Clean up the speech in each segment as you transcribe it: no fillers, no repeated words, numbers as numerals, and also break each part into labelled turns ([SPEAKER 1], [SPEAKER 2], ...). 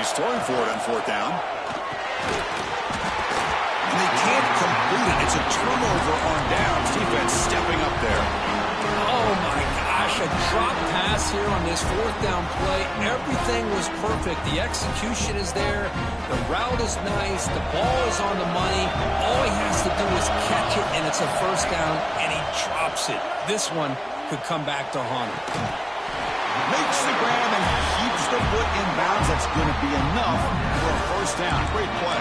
[SPEAKER 1] He's throwing for it on fourth down. And they can't complete it. It's a turnover on downs. Defense stepping up there.
[SPEAKER 2] Oh, my gosh. A drop pass here on this fourth down play. Everything was perfect. The execution is there. The route is nice. The ball is on the money. All he has to do is catch it, and it's a first down, and he drops it. This one could come back to haunt him.
[SPEAKER 1] Makes the grab and keeps the foot in bounds. That's going to be enough for a first down. Great play.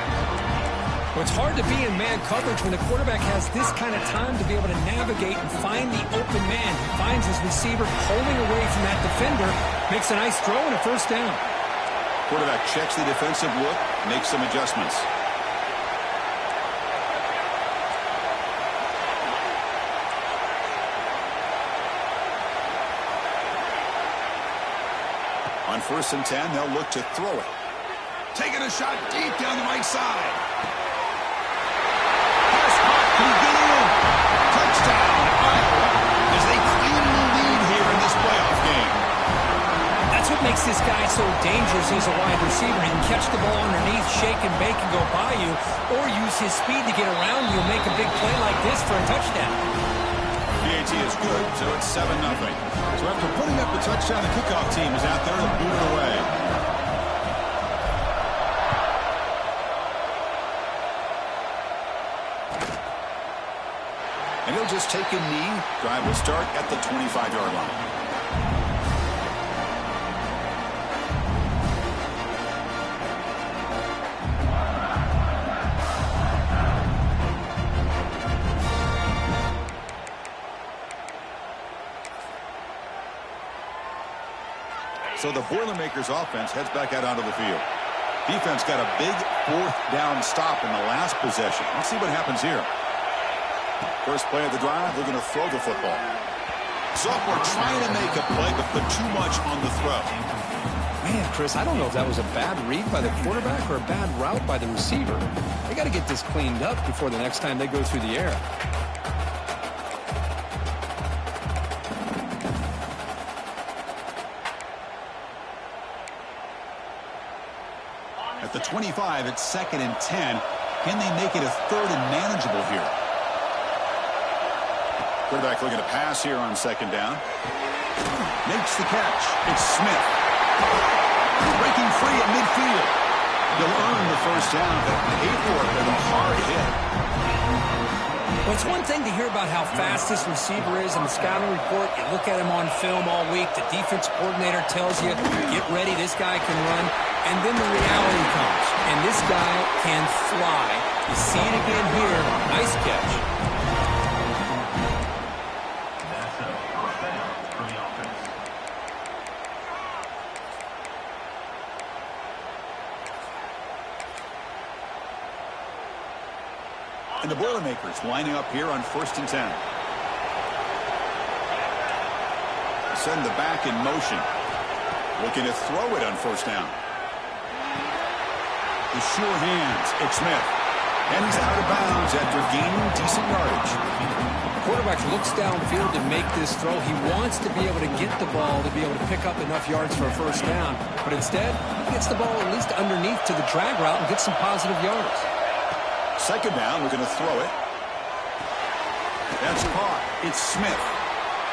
[SPEAKER 2] Well, it's hard to be in man coverage when the quarterback has this kind of time to be able to navigate and find the open man. He finds his receiver pulling away from that defender, makes a nice throw and a first down.
[SPEAKER 1] Quarterback checks the defensive look, makes some adjustments. On 1st and 10, they'll look to throw it. Taking a shot deep down the right side. Pass caught. Can he get in? Touchdown, Iowa, as they claim the lead here in this playoff game.
[SPEAKER 2] That's what makes this guy so dangerous as a wide receiver. He can catch the ball underneath, shake and bake and go by you, or use his speed to get around you and make a big play like this for a touchdown.
[SPEAKER 1] PAT is good, so it's 7-0. So after putting up the touchdown, the kickoff team is out there to boot it away. And he'll just take a knee. Drive will start at the 25-yard line. So the Boilermakers offense heads back out onto the field. Defense got a big fourth down stop in the last possession. Let's see what happens here. First play of the drive, they're going to throw the football. Sophomore trying to make a play, but put too much on the throw.
[SPEAKER 2] Man, Chris, I don't know if that was a bad read by the quarterback or a bad route by the receiver. They got to get this cleaned up before the next time they go through the air.
[SPEAKER 1] At the 25, it's 2nd and 10. Can they make it a 3rd and manageable here? Quarterback looking to pass here on 2nd down. Makes the catch. It's Smith. Breaking free at midfield. He'll earn the first down, but pay for it with a hard hit.
[SPEAKER 2] Well, it's one thing to hear about how fast this receiver is in the scouting report. You look at him on film all week. The defense coordinator tells you, get ready, this guy can run. And then the reality comes. And this guy can fly. You see it again here. Nice catch.
[SPEAKER 1] And the Boilermakers lining up here on 1st and 10. Send the back in motion. Looking to throw it on 1st down. The sure hands. It's Smith. And he's out of bounds after gaining decent yardage.
[SPEAKER 2] The quarterback looks downfield to make this throw. He wants to be able to get the ball to be able to pick up enough yards for a first down. But instead, he gets the ball at least underneath to the drag route and gets some positive yards.
[SPEAKER 1] 2nd down, we're going to throw it. That's caught. It's Smith.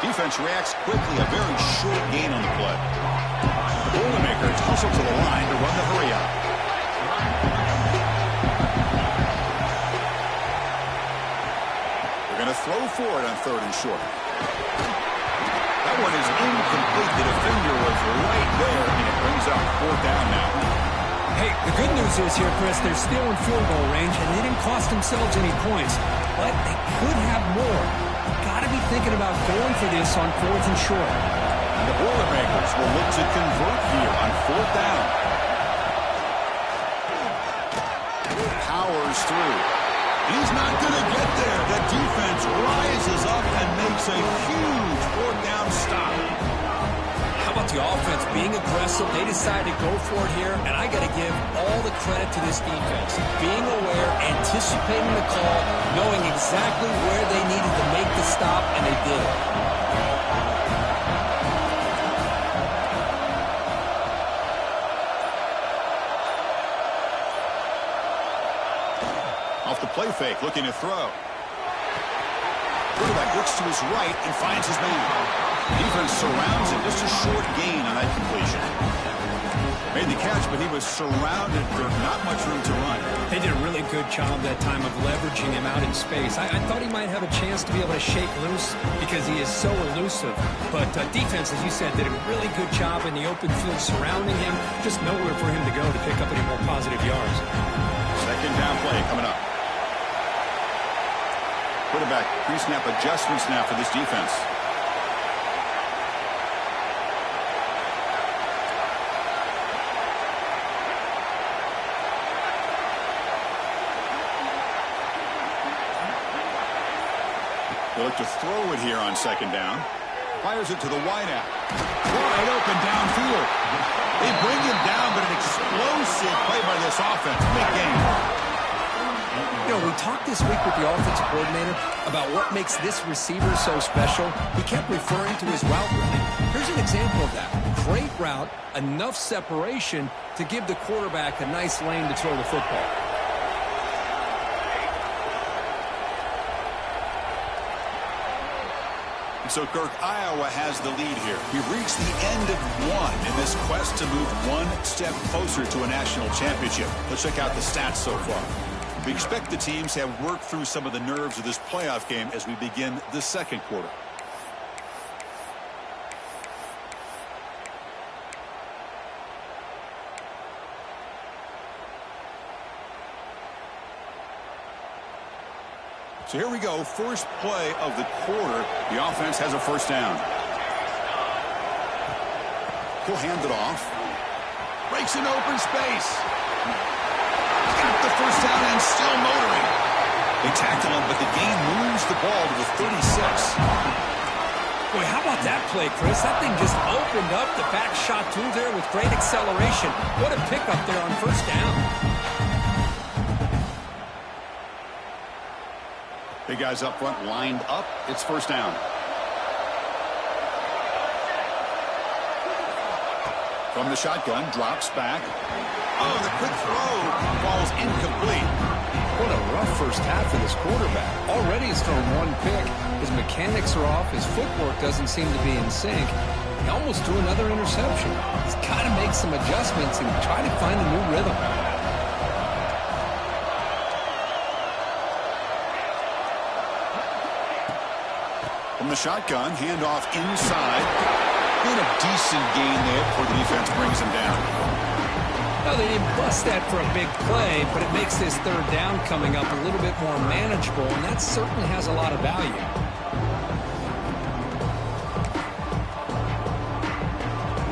[SPEAKER 1] Defense reacts quickly. A very short gain on the play. The Boilermakers hustle to the line to run the hurry up. They're going to throw for it on 3rd and short. That one is incomplete. The defender was right there, and it brings up 4th down now.
[SPEAKER 2] Hey, the good news is here, Chris, they're still in field goal range, and they didn't cost themselves any points. But they could have more. Got to be thinking about going for this on 4th and short.
[SPEAKER 1] And the Boilermakers will look to convert here on 4th down. Powers through. He's not going to get there. The defense rises up and makes a huge 4th down stop.
[SPEAKER 2] How about the offense being aggressive? They decided to go for it here, and I got to give all the credit to this defense. Being aware, anticipating the call, knowing exactly where they needed to make the stop, and they did it.
[SPEAKER 1] fake, looking to throw. Quarterback looks to his right and finds his man. Defense surrounds him. Just a short gain on that completion. Made the catch, but he was surrounded. There's not much room to run.
[SPEAKER 2] They did a really good job that time of leveraging him out in space. I thought he might have a chance to be able to shake loose because he is so elusive. But defense, as you said, did a really good job in the open field surrounding him. Just nowhere for him to go to pick up any more positive yards.
[SPEAKER 1] Second down play coming up. Quarterback pre-snap adjustments now for this defense. They look to throw it here on second down. Fires it to the wideout. Wide open downfield. They bring him down, but an explosive play by this offense. Big game.
[SPEAKER 2] You know, we talked this week with the offensive coordinator about what makes this receiver so special. He kept referring to his route running. Here's an example of that. Great route, enough separation to give the quarterback a nice lane to throw the football.
[SPEAKER 1] So, Kirk, Iowa has the lead here. We've reached the end of one in this quest to move one step closer to a national championship. Let's check out the stats so far. We expect the teams to have worked through some of the nerves of this playoff game as we begin the second quarter. So here we go, first play of the quarter. The offense has a first down. He'll hand it off. Breaks an open space. Got the first down and still motoring. They tackle him, but the gain moves the ball to the 36.
[SPEAKER 2] Boy, how about that play, Chris? That thing just opened up. The back shot through there with great acceleration. What a pickup there on first down.
[SPEAKER 1] Big guys up front lined up. It's first down. From the shotgun, drops back. Oh, the quick throw falls incomplete.
[SPEAKER 2] What a rough first half for this quarterback. Already he's thrown one pick. His mechanics are off. His footwork doesn't seem to be in sync. He almost threw another interception. He's got to make some adjustments and try to find a new rhythm.
[SPEAKER 1] From the shotgun, handoff inside. Been a decent gain there before the defense brings him down.
[SPEAKER 2] Well, they didn't bust that for a big play, but it makes this third down coming up a little bit more manageable, and that certainly has a lot of value.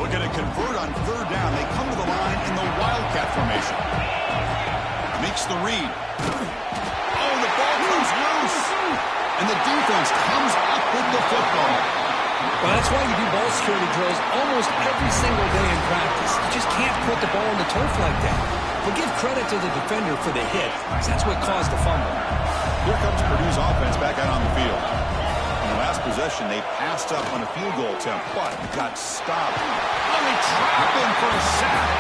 [SPEAKER 1] Looking to convert on third down. They come to the line in the Wildcat formation. Makes the read. Oh, the ball comes loose. And the defense comes up with the football.
[SPEAKER 2] Well, that's why you do ball security drills almost every single day in practice. You just can't put the ball on the turf like that. But give credit to the defender for the hit, because that's what caused the fumble.
[SPEAKER 1] Here comes Purdue's offense back out on the field. In the last possession, they passed up on a field goal attempt, but got stopped. Oh, they trap him for a sack.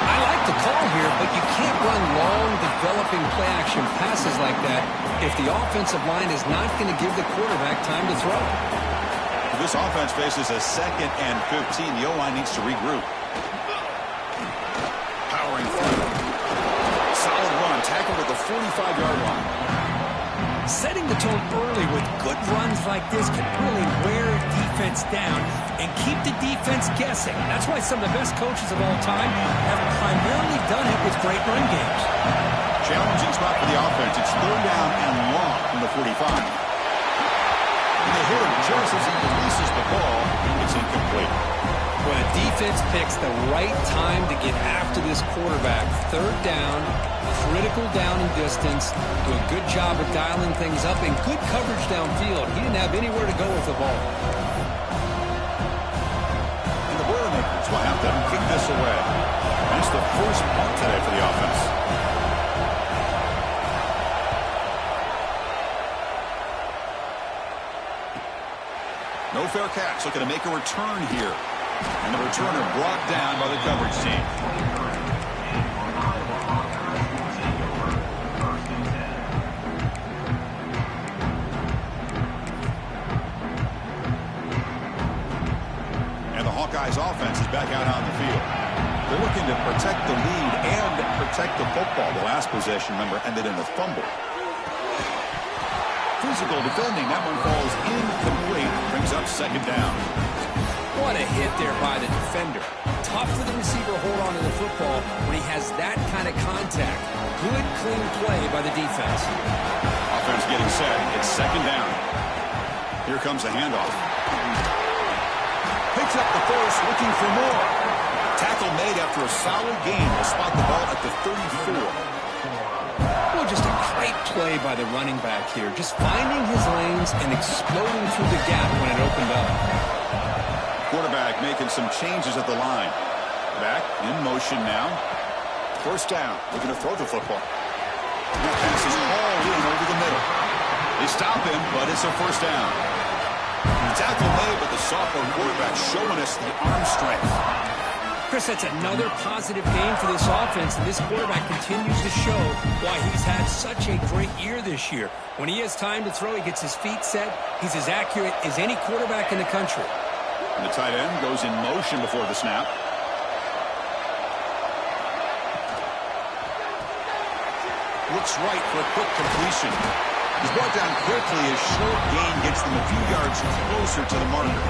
[SPEAKER 2] I like the call here, but you can't run long, developing play-action passes like that if the offensive line is not going to give the quarterback time to throw.
[SPEAKER 1] This offense faces a 2nd and 15. The O-line needs to regroup. Powering through. Solid run. Tackled at the 45-yard line.
[SPEAKER 2] Setting the tone early with good runs like this can really wear defense down and keep the defense guessing. That's why some of the best coaches of all time have primarily done it with great run games.
[SPEAKER 1] Challenging spot for the offense. It's third down and long from the 45. And they hit him just as he releases the ball. It's incomplete.
[SPEAKER 2] When a defense picks the right time to get after this quarterback, third down, critical down and distance, do a good job of dialing things up, and good coverage downfield. He didn't have anywhere to go with the ball.
[SPEAKER 1] And the Boilermakers will have to kick this away. That's the first punt today for the offense. No fair catch, looking to make a return here. And the returner brought down by the coverage team. Hawkeyes offense is back out on the field. They're looking to protect the lead and protect the football. The last possession, remember, ended in a fumble. Physical defending. That one falls incomplete. Brings up second down.
[SPEAKER 2] What a hit there by the defender. Tough for the receiver to hold on to the football when he has that kind of contact. Good, clean play by the defense.
[SPEAKER 1] Offense getting set. It's second down. Here comes the handoff. Picks up the first, looking for more. Tackle made after a solid gain. Will spot the ball at the 34.
[SPEAKER 2] Well, just a great play by the running back here. Just finding his lanes and exploding through the gap when it opened up.
[SPEAKER 1] Quarterback making some changes at the line. Back in motion now. First down. Looking to throw the football. That pass is hauled in over the middle. They stop him, but it's a first down. The tackle made, but the sophomore quarterback showing us the arm strength.
[SPEAKER 2] Chris, that's another positive game for this offense, and this quarterback continues to show why he's had such a great year this year. When he has time to throw, he gets his feet set. He's as accurate as any quarterback in the country.
[SPEAKER 1] And the tight end goes in motion before the snap. Looks right for a quick completion. He's brought down quickly. His short gain gets them a few yards closer to the marker.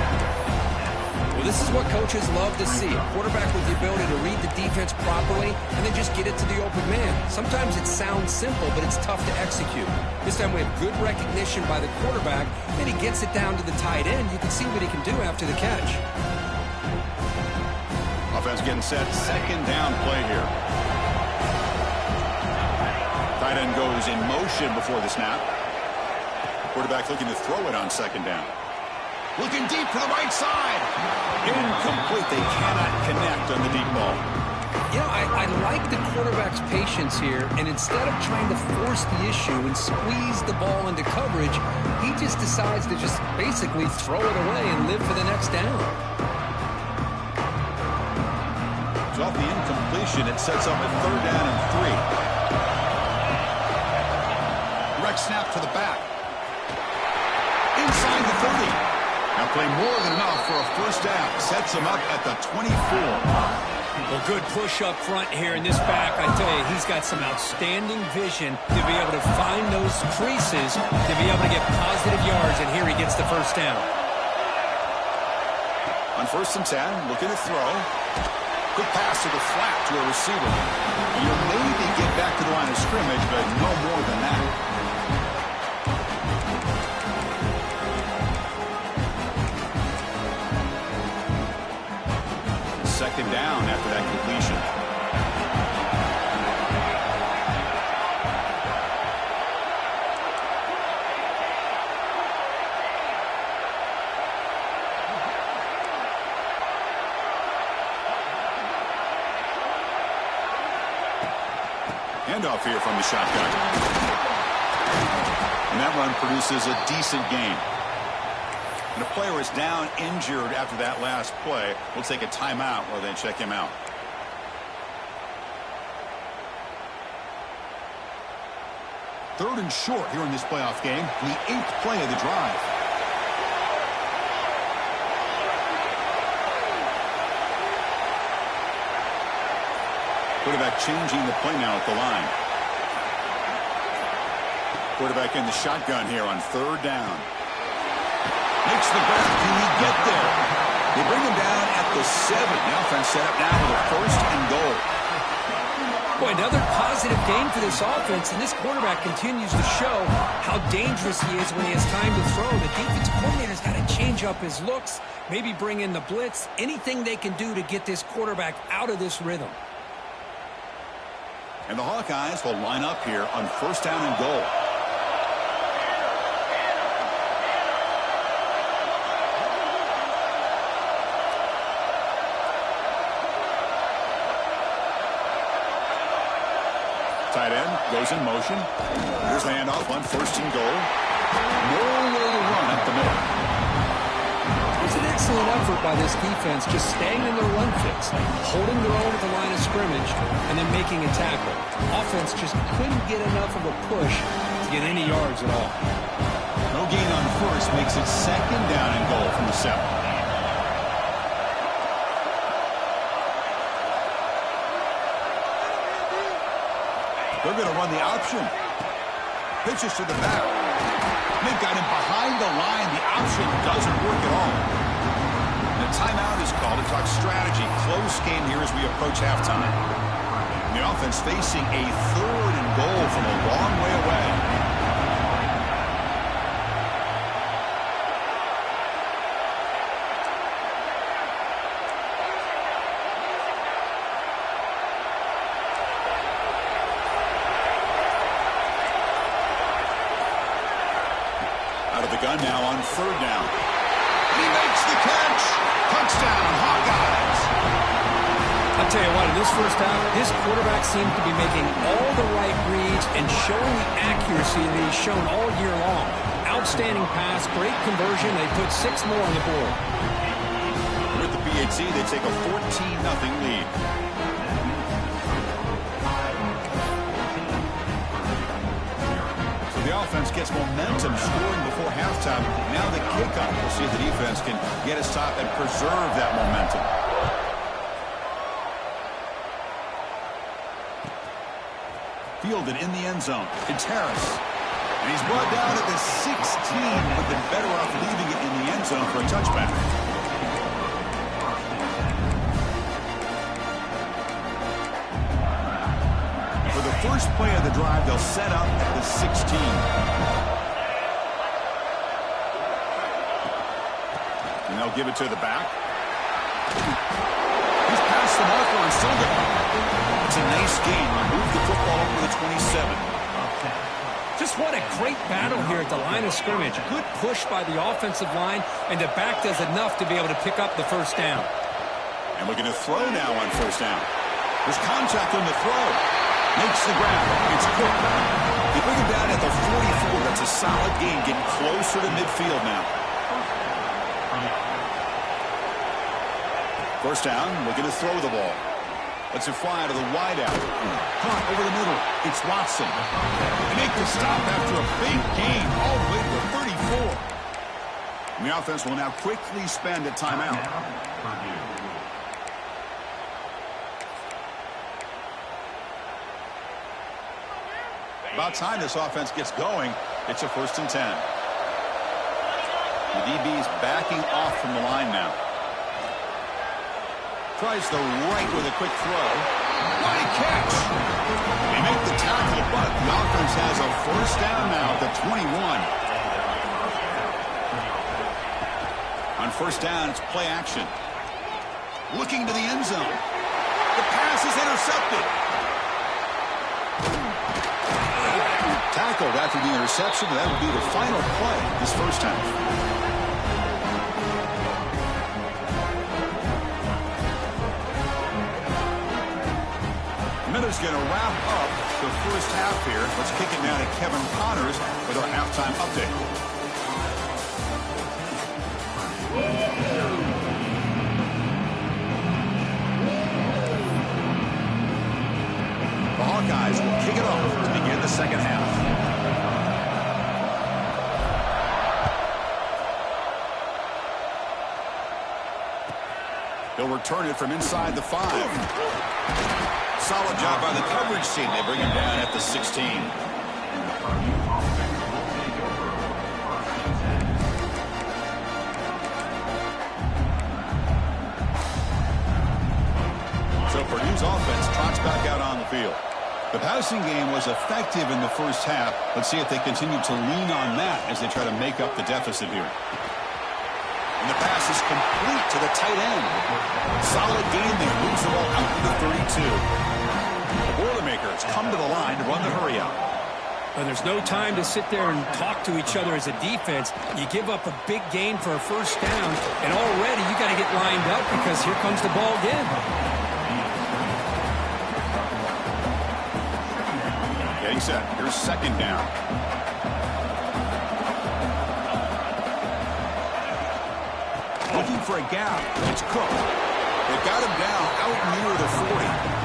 [SPEAKER 2] Well, this is what coaches love to see. A quarterback with the ability to read the defense properly and then just get it to the open man. Sometimes it sounds simple, but it's tough to execute. This time we have good recognition by the quarterback. Then he gets it down to the tight end. You can see what he can do after the catch.
[SPEAKER 1] Offense getting set. Second down play here. Tight end goes in motion before the snap. Quarterback looking to throw it on second down. Looking deep to the right side. Incomplete. They cannot connect on the deep ball.
[SPEAKER 2] You know, I like the quarterback's patience here, and instead of trying to force the issue and squeeze the ball into coverage, he just decides to just basically throw it away and live for the next down.
[SPEAKER 1] So off the incompletion, it sets up a third down and 3. Direct snap to the back. Inside the 30. Now play more than enough for a first down. Sets him up at the 24.
[SPEAKER 2] Well, good push up front here in this back. I tell you, he's got some outstanding vision to be able to find those creases, to be able to get positive yards, and here he gets the first down.
[SPEAKER 1] On 1st and 10, looking to throw. Quick pass to the flat to a receiver. You'll maybe get back to the line of scrimmage, but no more than that. Second down after that completion. Handoff here from the shotgun. And that run produces a decent gain. And a player is down injured after that last play. We'll take a timeout while they check him out. Third and short here in this playoff game. The 8th play of the drive. Quarterback changing the play now at the line. Quarterback in the shotgun here on third down. Makes the grab. Can he get there? They bring him down at the 7. The offense set up now with a first and goal.
[SPEAKER 2] Boy, another positive game for this offense, and this quarterback continues to show how dangerous he is when he has time to throw. The defensive coordinator's got to change up his looks, maybe bring in the blitz, anything they can do to get this quarterback out of this rhythm.
[SPEAKER 1] And the Hawkeyes will line up here on first down and goal. Tight end goes in motion. Here's the handoff on first and goal. No way to run up the middle.
[SPEAKER 2] It's an excellent effort by this defense, just staying in their run fix, holding their own at the line of scrimmage, and then making a tackle. Offense just couldn't get enough of a push to get any yards at all.
[SPEAKER 1] No gain on first makes it second down and goal from the 7. They're going to run the option. Pitches to the back. They've got him behind the line. The option doesn't work at all. The timeout is called to talk strategy. Close game here as we approach halftime. The offense facing a 3rd and goal from a long way away. Out of the gun now on 3rd down. He makes the catch. Touchdown, Hawkeyes.
[SPEAKER 2] I'll tell you what, in this first half, this quarterback seems to be making all the right reads and showing the accuracy that he's shown all year long. Outstanding pass, great conversion. They put 6 more on the board.
[SPEAKER 1] With the PAT, they take a 14-0 lead. So the offense gets momentum scoring before halftime. Now the kickoff. We'll see if the defense can get a stop and preserve that momentum. Fielded in the end zone. It's Harris. And he's brought down at the 16. Would have been better off leaving it in the end zone for a touchback. And for the first play of the drive, they'll set up at the 16. And they'll give it to the back. He's past the marker and still got it. It's a nice game. Move the football over to the 27.
[SPEAKER 2] Just what a great battle here at the line of scrimmage. Good push by the offensive line, and the back does enough to be able to pick up the first down.
[SPEAKER 1] And looking to throw now on 1st down. There's contact on the throw. Makes the grab. It's Cook. They bring him down at the 44. That's a solid gain, getting closer to midfield now. 1st down, looking to throw the ball. Lets it fly to the wideout. Caught over the middle. It's Watson. They make the stop after a big gain all the way to the 34. And the offense will now quickly spend a timeout. About time this offense gets going. It's a 1st and 10. The DB's backing off from the line now. Tries the right with a quick throw. Nice catch. They make the tackle, but the offense has a 1st down now at the 21. On 1st down, it's play action. Looking to the end zone. The pass is intercepted. Tackled after the interception. That would be the final play this first half. Miller's going to wrap up the first half here. Let's kick it now to Kevin Connors with our halftime update. The Hawkeyes will kick it off to begin the second half. They'll return it from inside the 5. Solid job by the coverage team. They bring him down at the 16. So Purdue's offense trots back out on the field. The passing game was effective in the first half. Let's see if they continue to lean on that as they try to make up the deficit here. And the pass is complete to the tight end. Solid gain there. Moves the ball out to the 32. The Boilermakers come to the line to run the hurry-up.
[SPEAKER 2] Well, there's no time to sit there and talk to each other as a defense. You give up a big gain for a 1st down, and already you got to get lined up because here comes the ball again.
[SPEAKER 1] Getting set. Here's 2nd down. Looking for a gap. It's Cook. They've got him down out near the 40.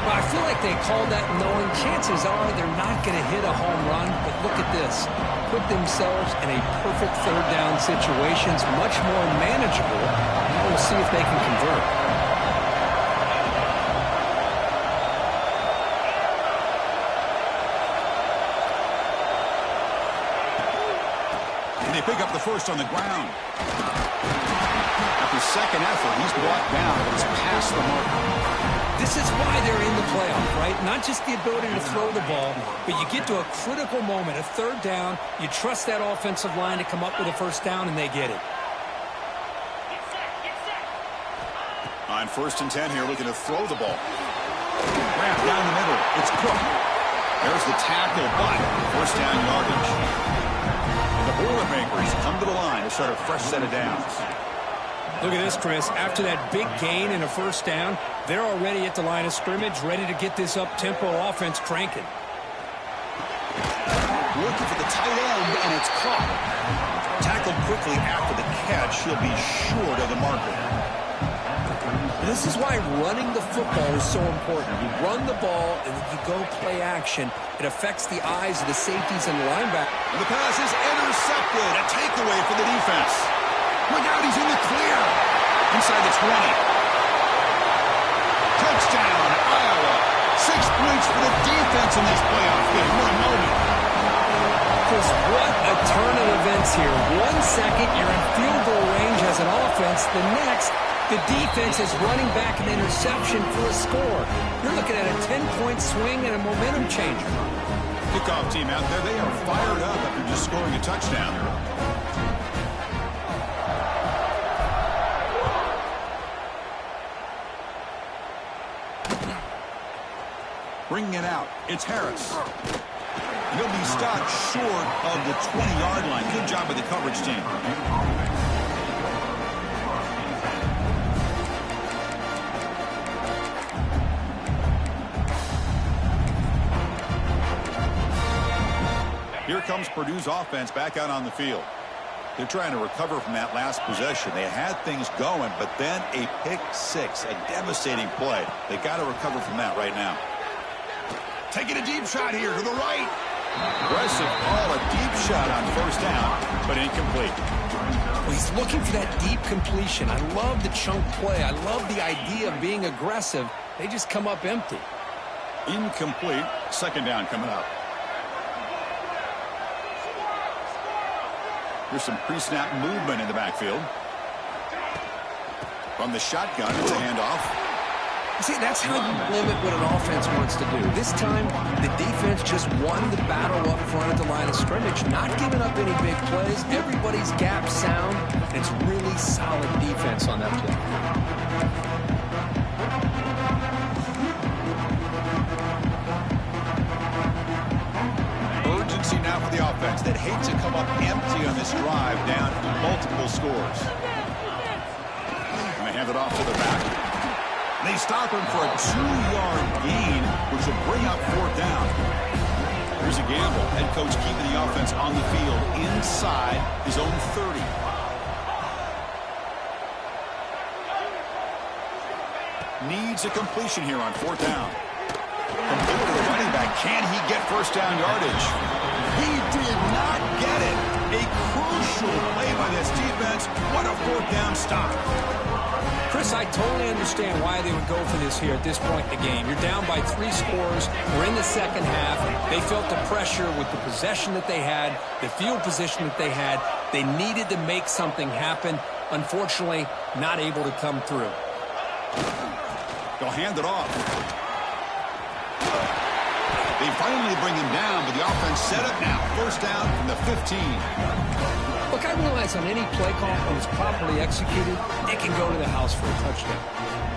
[SPEAKER 2] Well, I feel like they called that knowing chances are they're not going to hit a home run. But look at this. Put themselves in a perfect 3rd down situations, much more manageable. Now we'll see if they can convert.
[SPEAKER 1] pick up the first on the ground. After second effort, he's brought down, but he's past the mark.
[SPEAKER 2] This is why they're in the playoff, right? Not just the ability to throw the ball, but you get to a critical moment, a third down. You trust that offensive line to come up with a first down, and they get it.
[SPEAKER 1] On 1st and 10 here, looking to throw the ball. Wrap down the middle. It's Cook. There's the tackle, but first down yardage. And the Boilermakers come to the line to start a fresh set of downs.
[SPEAKER 2] Look at this, Chris. After that big gain and a first down, they're already at the line of scrimmage, ready to get this up-tempo offense cranking.
[SPEAKER 1] Looking for the tight end, and it's caught. Tackled quickly after the catch. He'll be short of the marker.
[SPEAKER 2] This is why running the football is so important. You run the ball, and then you go play action. It affects the eyes of the safeties and the linebackers.
[SPEAKER 1] And the pass is intercepted. A takeaway for the defense. Look out, he's in the clear. Inside the 20. Touchdown, Iowa. 6 points for the defense in this playoff game. What a moment.
[SPEAKER 2] Chris, what a turn of events here. 1 second, you're in field goal range as an offense. The next, the defense is running back an interception for a score. You're looking at a 10-point swing and a momentum changer.
[SPEAKER 1] Kickoff team out there, they are fired up after just scoring a touchdown. Bringing it out, it's Harris. He'll be stopped short of the 20-yard line. Good job by the coverage team. Here comes Purdue's offense back out on the field. They're trying to recover from that last possession. They had things going, but then a pick six, a devastating play. They got to recover from that right now. Taking a deep shot here to the right. Aggressive ball, a deep shot on first down, but incomplete.
[SPEAKER 2] Well, he's looking for that deep completion. I love the chunk play. I love the idea of being aggressive. They just come up empty.
[SPEAKER 1] Incomplete. Second down coming up. There's some pre-snap movement in the backfield. From the shotgun, it's a handoff.
[SPEAKER 2] See, that's how you limit what an offense wants to do. This time, the defense just won the battle up front at the line of scrimmage, not giving up any big plays. Everybody's gap sound. It's really solid defense on that play.
[SPEAKER 1] Urgency now for the offense that hates to come up empty on this drive down multiple scores. And they hand it off to the back. They stop him for a 2-yard gain, which will bring up fourth down. Here's a gamble. Head coach keeping the offense on the field inside his own 30. Needs a completion here on fourth down. Complete to the running back. Can he get first down yardage? He did not get it. A crucial play by this defense. What a fourth down stop.
[SPEAKER 2] Chris, I totally understand why they would go for this here at this point in the game. You're down by 3 scores. We're in the second half. They felt the pressure with the possession that they had, the field position that they had. They needed to make something happen. Unfortunately, not able to come through.
[SPEAKER 1] They'll hand it off. They finally bring him down, but the offense set up now. First down from the 15.
[SPEAKER 2] Look, I realize on any play call, when it's properly executed, it can go to the house for a touchdown.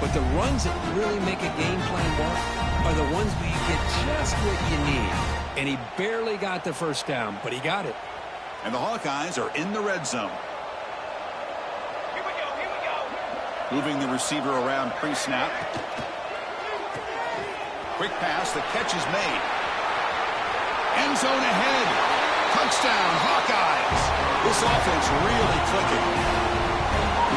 [SPEAKER 2] But the runs that really make a game plan work are the ones where you get just what you need. And he barely got the first down, but he got it.
[SPEAKER 1] And the Hawkeyes are in the red zone.
[SPEAKER 3] Here we go.
[SPEAKER 1] Moving the receiver around pre-snap. Quick pass, the catch is made. End zone ahead. Touchdown, Hawkeyes. This offense really clicking.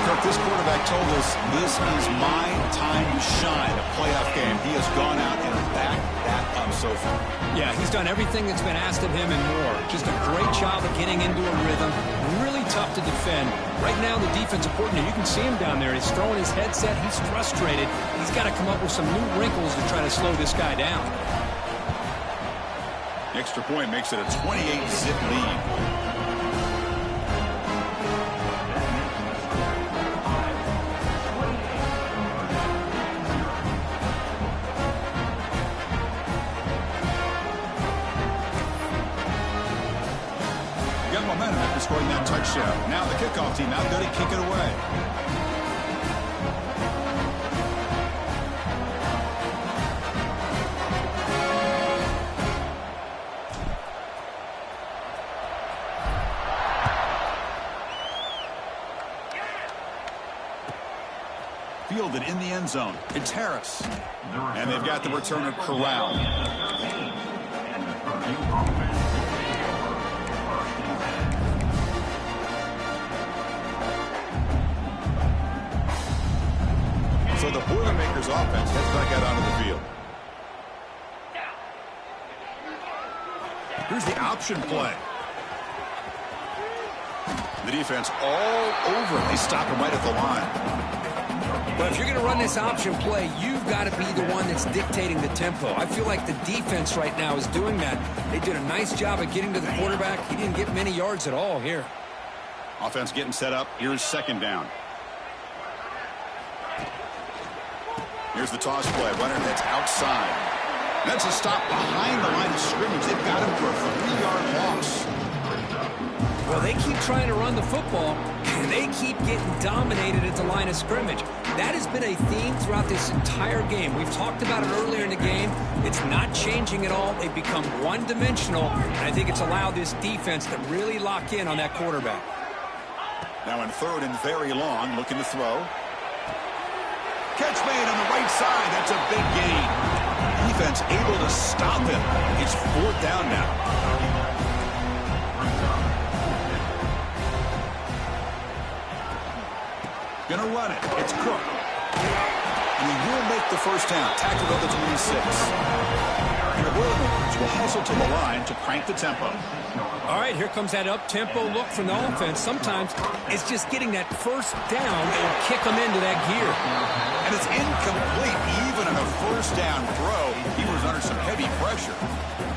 [SPEAKER 1] Kirk, this quarterback told us this is my time to shine, a playoff game. He has gone out and backed that up so far.
[SPEAKER 2] Yeah, he's done everything that's been asked of him and more. Just a great job of getting into a rhythm. Really tough to defend. Right now, the defensive coordinator, you can see him down there. He's throwing his headset. He's frustrated. He's got to come up with some new wrinkles to try to slow this guy down.
[SPEAKER 1] Extra point makes it a 28-zip lead. touchdown. Now the kickoff team out there to kick it away. Fielded in the end zone. It's Harris. And they've got the returner corralled. So the Boilermakers offense heads back out onto the field. Here's the option play. The defense all over it. They stop him right at the line.
[SPEAKER 2] But if you're going to run this option play, you've got to be the one that's dictating the tempo. I feel like the defense right now is doing that. They did a nice job of getting to the quarterback. He didn't get many yards at all here.
[SPEAKER 1] Offense getting set up. Here's second down. Here's the toss play. Runner that's outside. That's a stop behind the line of scrimmage. They've got him for a 3-yard loss.
[SPEAKER 2] Well, they keep trying to run the football, and they keep getting dominated at the line of scrimmage. That has been a theme throughout this entire game. We've talked about it earlier in the game. It's not changing at all. They've become one-dimensional, and I think it's allowed this defense to really lock in on that quarterback.
[SPEAKER 1] Now in third and very long, looking to throw. Catch made on the right side. That's a big gain. Defense able to stop him. It's fourth down now. Gonna run it. It's Cook. And he will make the first down. Tackled at the 26. And the Boilermakers will hustle to the line to crank the tempo.
[SPEAKER 2] All right, here comes that up-tempo look from the offense. Sometimes it's just getting that first down and kick them into that gear.
[SPEAKER 1] And it's incomplete. Even on a first down throw, he was under some heavy pressure.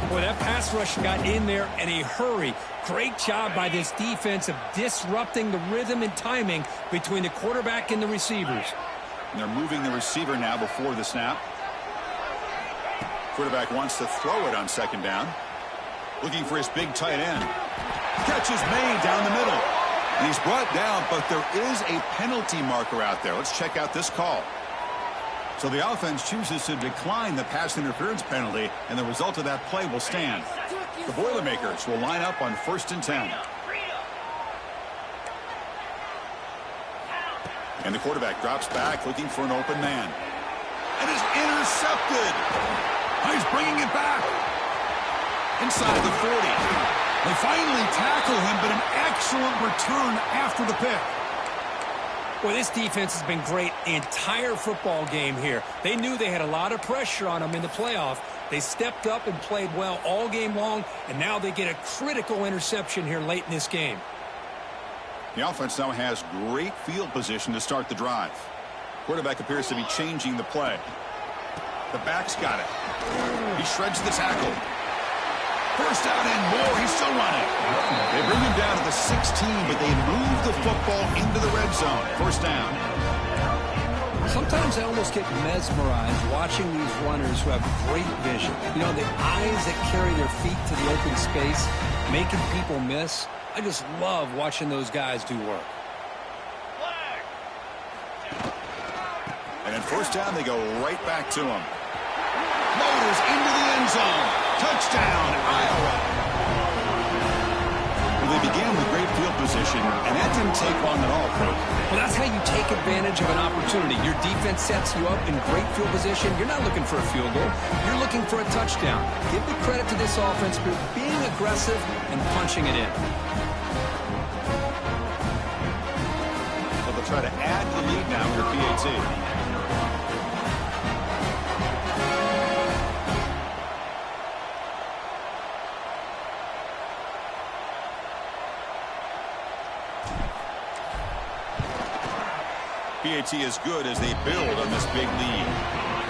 [SPEAKER 2] Boy, that pass rush got in there in a hurry. Great job by this defense of disrupting the rhythm and timing between the quarterback and the receivers.
[SPEAKER 1] And they're moving the receiver now before the snap. Quarterback wants to throw it on second down. Looking for his big tight end. Catch is made down the middle. And he's brought down, but there is a penalty marker out there. Let's check out this call. So the offense chooses to decline the pass interference penalty, and the result of that play will stand. The Boilermakers will line up on 1st and 10. And the quarterback drops back, looking for an open man. And is intercepted. He's bringing it back. Inside the 40. They finally tackle him, but an excellent return after the pick.
[SPEAKER 2] Well, this defense has been great the entire football game here. They knew they had a lot of pressure on them in the playoff. They stepped up and played well all game long, and now they get a critical interception here late in this game.
[SPEAKER 1] The offense now has great field position to start the drive. Quarterback appears to be changing the play. The back's got it. He shreds the tackle. First down and more. He's still running. They bring him down to the 16, but they move the football into the red zone. First down.
[SPEAKER 2] Sometimes I almost get mesmerized watching these runners who have great vision. You know, the eyes that carry their feet to the open space, making people miss. I just love watching those guys do work.
[SPEAKER 1] And then first down, they go right back to him. Motors into the end zone. Touchdown, Iowa. Well, they began with great field position, and that didn't take long at all, Coach.
[SPEAKER 2] Well, that's how you take advantage of an opportunity. Your defense sets you up in great field position. You're not looking for a field goal. You're looking for a touchdown. Give the credit to this offense for being aggressive and punching it in.
[SPEAKER 1] So they'll try to add to the lead now with PAT. PAT is good as they build on this big lead.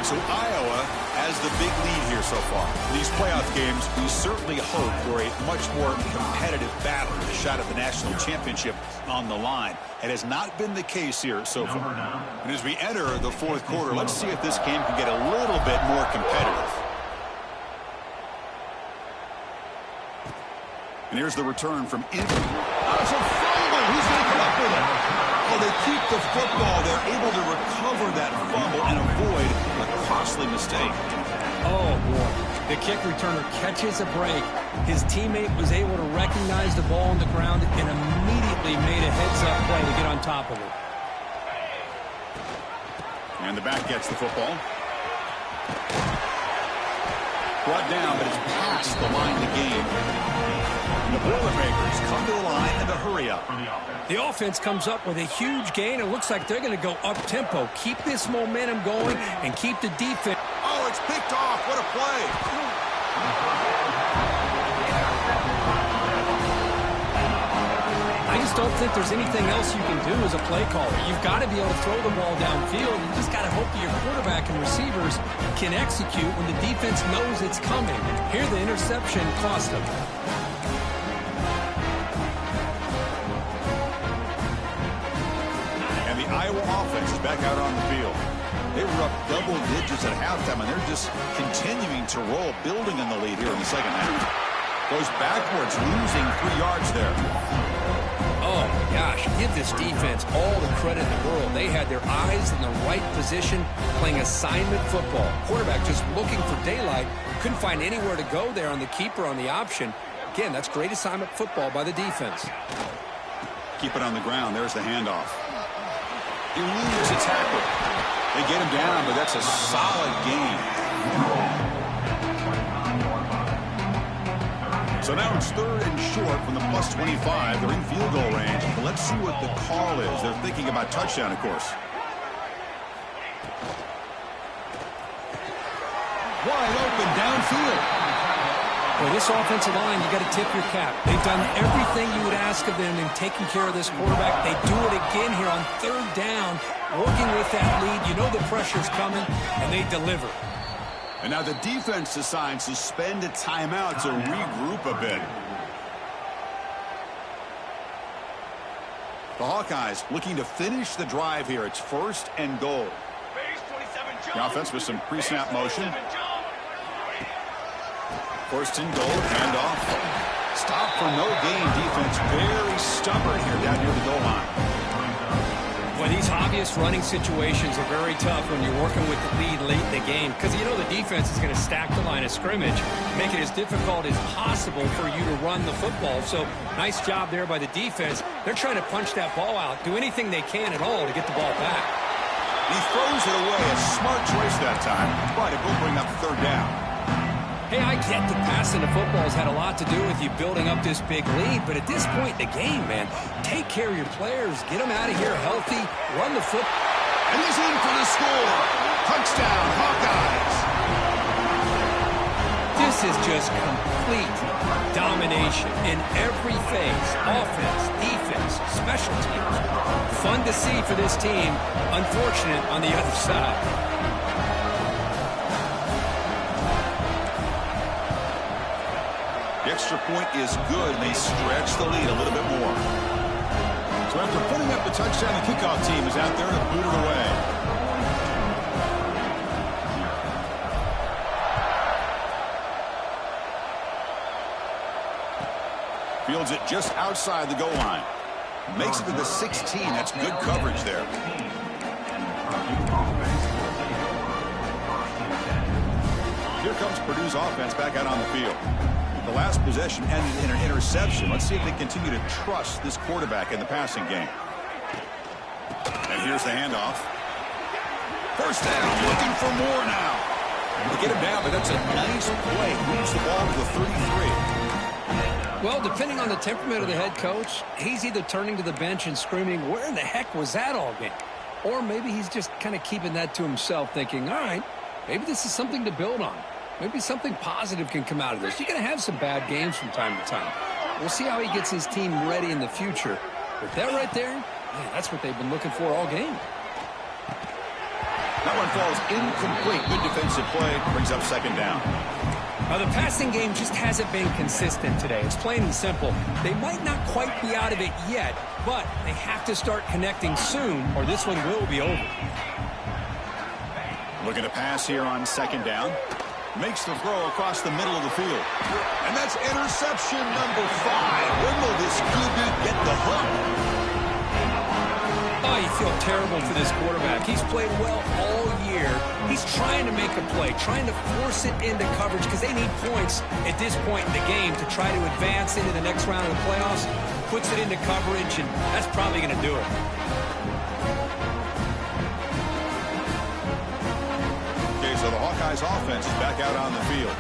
[SPEAKER 1] So Iowa has the big lead here so far. These playoff games, we certainly hope for a much more competitive battle, a shot at the national championship on the line. It has not been the case here so far. And as we enter the fourth quarter, let's see if this game can get a little bit more competitive. And here's the return from Indy. Oh, it's a Who's going to come up with it? Oh, they keep the football. They're able to recover that fumble and avoid a costly mistake.
[SPEAKER 2] Oh, boy. The kick returner catches a break. His teammate was able to recognize the ball on the ground and immediately made a heads-up play to get on top of it.
[SPEAKER 1] And the back gets the football. Brought down, but it's past the line to gain. And the Boilermakers come to the line in a hurry up.
[SPEAKER 2] The offense comes up with a huge gain. It looks like they're going to go up-tempo. Keep this momentum going and keep the defense.
[SPEAKER 1] Oh, it's picked off. What a play.
[SPEAKER 2] I just don't think there's anything else you can do as a play caller. You've got to be able to throw the ball downfield. You just got to hope that your quarterback and receivers can execute when the defense knows it's coming. Here, the interception cost them.
[SPEAKER 1] And the Iowa offense is back out on the field. They were up double digits at halftime, and they're just continuing to roll, building on the lead here in the second half. Goes backwards, losing 3 yards there.
[SPEAKER 2] Oh, my gosh. Give this defense all the credit in the world. They had their eyes in the right position, playing assignment football. Quarterback just looking for daylight. Couldn't find anywhere to go there on the keeper on the option. Again, that's great assignment football by the defense.
[SPEAKER 1] Keep it on the ground. There's the handoff. Eludes a tackle. They get him down, but that's a solid gain. So now it's 3rd and short from the plus 25. They're in field goal range. Let's see what the call is. They're thinking about touchdown, of course. Wide open downfield.
[SPEAKER 2] Well, this offensive line, you got to tip your cap. They've done everything you would ask of them in taking care of this quarterback. They do it again here on 3rd down, working with that lead. You know the pressure's coming, and they deliver.
[SPEAKER 1] And now the defense decides to spend a timeout to regroup a bit. The Hawkeyes looking to finish the drive here. It's 1st and goal. The offense with some pre-snap motion. 1st and goal, handoff. Stop for no gain. Defense very stubborn here down near the goal line.
[SPEAKER 2] Well, these obvious running situations are very tough when you're working with the lead late in the game because you know the defense is going to stack the line of scrimmage, make it as difficult as possible for you to run the football. So nice job there by the defense. They're trying to punch that ball out, do anything they can at all to get the ball back.
[SPEAKER 1] He throws it away. A smart choice that time, but it will bring up 3rd down.
[SPEAKER 2] Hey, I get that passing the football has had a lot to do with you building up this big lead, but at this point in the game, man, take care of your players. Get them out of here healthy. Run the football.
[SPEAKER 1] And he's in for the score. Touchdown, Hawkeyes.
[SPEAKER 2] This is just complete domination in every phase. Offense, defense, special teams. Fun to see for this team. Unfortunate on the other side.
[SPEAKER 1] The extra point is good, and they stretch the lead a little bit more. So after putting up the touchdown, the kickoff team is out there to boot it away. Fields it just outside the goal line. Makes it to the 16. That's good coverage there. Here comes Purdue's offense back out on the field. The last possession ended in an interception. Let's see if they continue to trust this quarterback in the passing game. And here's the handoff. 1st down, looking for more now. They get him down, but that's a nice play. Moves the ball to the 33.
[SPEAKER 2] Well, depending on the temperament of the head coach, he's either turning to the bench and screaming, where in the heck was that all game? Or maybe he's just kind of keeping that to himself, thinking, all right, maybe this is something to build on. Maybe something positive can come out of this. You're going to have some bad games from time to time. We'll see how he gets his team ready in the future. But that right there, man, that's what they've been looking for all game.
[SPEAKER 1] That one falls incomplete. Good defensive play. Brings up 2nd down.
[SPEAKER 2] Now, the passing game just hasn't been consistent today. It's plain and simple. They might not quite be out of it yet, but they have to start connecting soon or this one will be over.
[SPEAKER 1] Looking to pass here on 2nd down. Makes the throw across the middle of the field. And that's interception number 5. When will this QB get the hook?
[SPEAKER 2] feel terrible for this quarterback. He's played well all year. He's trying to make a play, trying to force it into coverage because they need points at this point in the game to try to advance into the next round of the playoffs. Puts it into coverage, and that's probably going to do it.
[SPEAKER 1] Okay, so the Hawkeyes offense is back out on the field.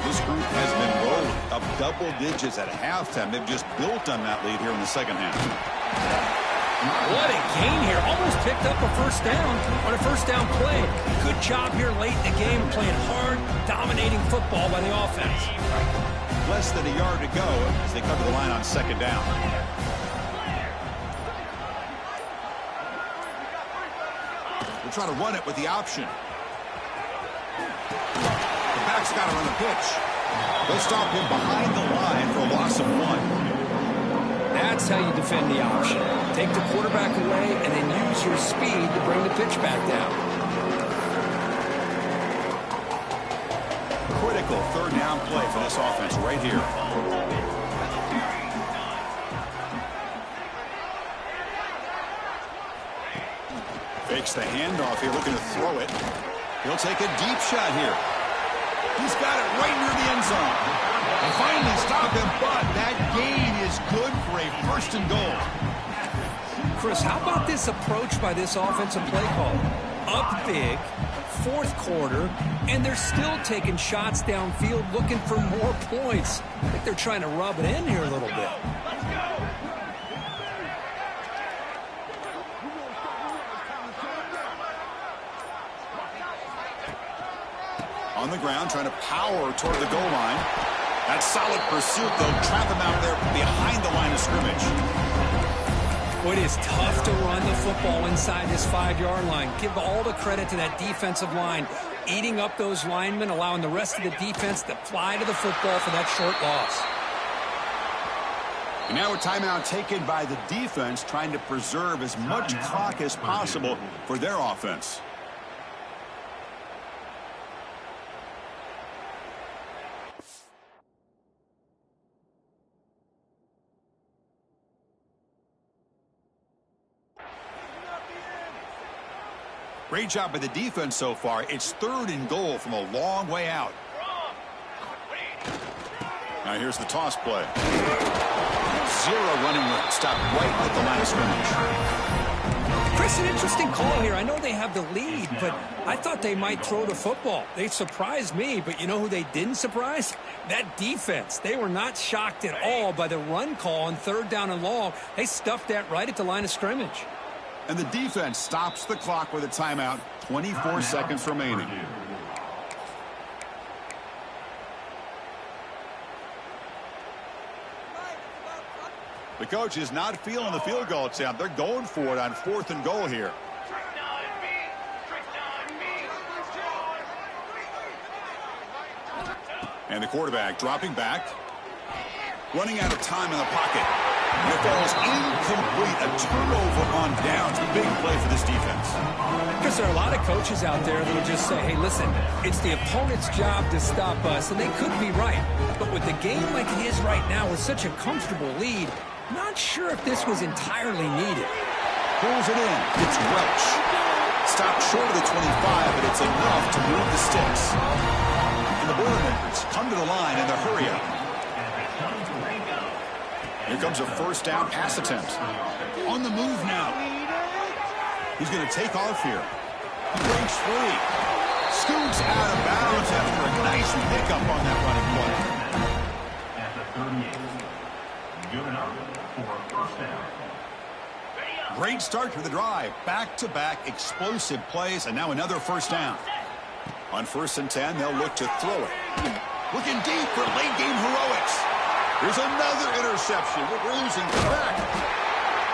[SPEAKER 1] This group has been rolling up double digits at halftime. They've just built on that lead here in the second half.
[SPEAKER 2] What a gain here. Almost picked up a first down on a first down play. Good job here late in the game, playing hard, dominating football by the offense.
[SPEAKER 1] Less than a yard to go as they come to the line on second down. They'll try to run it with the option. The back's got to run the pitch. They'll stop him behind the line for a loss of 1.
[SPEAKER 2] That's how you defend the option. Take the quarterback away and then use your speed to bring the pitch back down.
[SPEAKER 1] Critical third down play for this offense right here. Fakes the handoff here, looking to throw it. He'll take a deep shot here. He's got it right near the end zone. They finally stop him, but that gain is good for a first and goal.
[SPEAKER 2] Chris, how about this approach by this offensive play call? Up big, fourth quarter, and they're still taking shots downfield looking for more points. I think they're trying to rub it in here a little bit.
[SPEAKER 1] On the ground, trying to power toward the goal line. That solid pursuit, though, trap him out there behind the line of scrimmage.
[SPEAKER 2] Well, it is tough to run the football inside this 5-yard line. Give all the credit to that defensive line, eating up those linemen, allowing the rest of the defense to fly to the football for that short loss.
[SPEAKER 1] And now a timeout taken by the defense, trying to preserve as much clock as possible for their offense. Great job by the defense so far. It's third and goal from a long way out. Now here's the toss play. Zero running room. Stop right at the line of scrimmage.
[SPEAKER 2] Chris, an interesting call here. I know they have the lead, but I thought they might throw the football. They surprised me, but you know who they didn't surprise? That defense. They were not shocked at all by the run call on third down and long. They stuffed that right at the line of scrimmage.
[SPEAKER 1] And the defense stops the clock with a timeout. 24 seconds remaining. The coach is not feeling the field goal attempt. They're going for it on fourth and goal here. And the quarterback dropping back. Running out of time in the pocket. And it falls incomplete. A turnover on downs. Big play for this defense.
[SPEAKER 2] Because there are a lot of coaches out there that will just say, hey, listen, it's the opponent's job to stop us, and they could be right. But with the game like it is right now with such a comfortable lead, not sure if this was entirely needed.
[SPEAKER 1] Pulls it in. It's Welch. Stopped short of the 25, but it's enough to move the sticks. And the Boilermakers come to the line in the hurry-up. Here comes a first down pass attempt. On the move now. He's going to take off here. He breaks free. Scoots out of bounds after a nice pickup on that running play.
[SPEAKER 4] At the 38, good enough for a first down.
[SPEAKER 1] Great start to the drive. Back-to-back explosive plays, and now another first down. On 1st and 10, they'll look to throw it. Looking deep for late-game heroics. Here's another interception. We're losing back.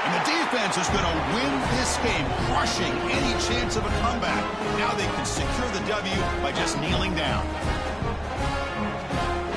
[SPEAKER 1] And the defense is going to win this game, crushing any chance of a comeback. Now they can secure the W by just kneeling down.